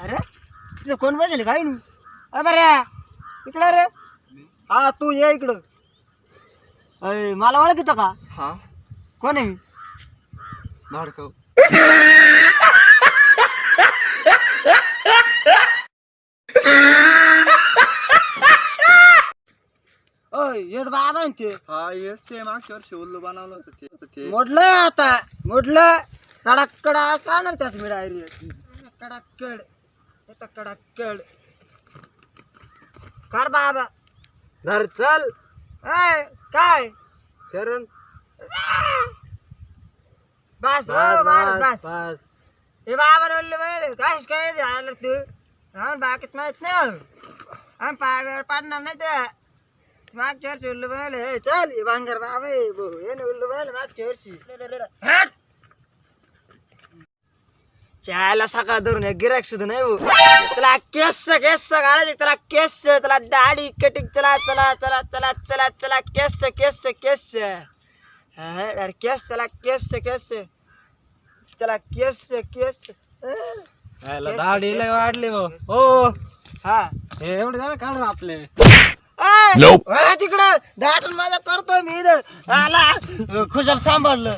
अरे तिथे कोण बसेल काय नू अरे बऱ्या इकडं रे हा तू ये इकडं अरे मला ओळखीत का हा कोण आहे भाडकव ओय येस बाबा आहे ते हा येस ते मागच्या वर्षी उल्लू बनवलं होतं ते मोडलं आता मोडलं कडाकड काढणार त्याच मी डायरेक्ट कडाकड येतं कडाकड कर बाबा धर चल काय चरण बस बस बस हे बाबा बोलले बरं काय झालं तू हा बाकीच माहित नाही पाय पाडणार नाही ते मागच्या वर्षी उल्लू बनवलं चल हे भांगर बाबा हे उल्लू बनवलं मागच्या वर्षी चायला सकाळ धरून गिराक सुद्धा नाही भाऊ त्याला केस घालायचे त्याला केस त्याला दाढी कटिंग चला चला चला चला चला चला केस केस केस अरे केस चला केस केस चला केस केस दाढी लय वाढली हो हा हे एवढे झालं काढ ना आपले तिकडं दाटून माझा करतोय मी इथं आला खुशाल सांभाळलं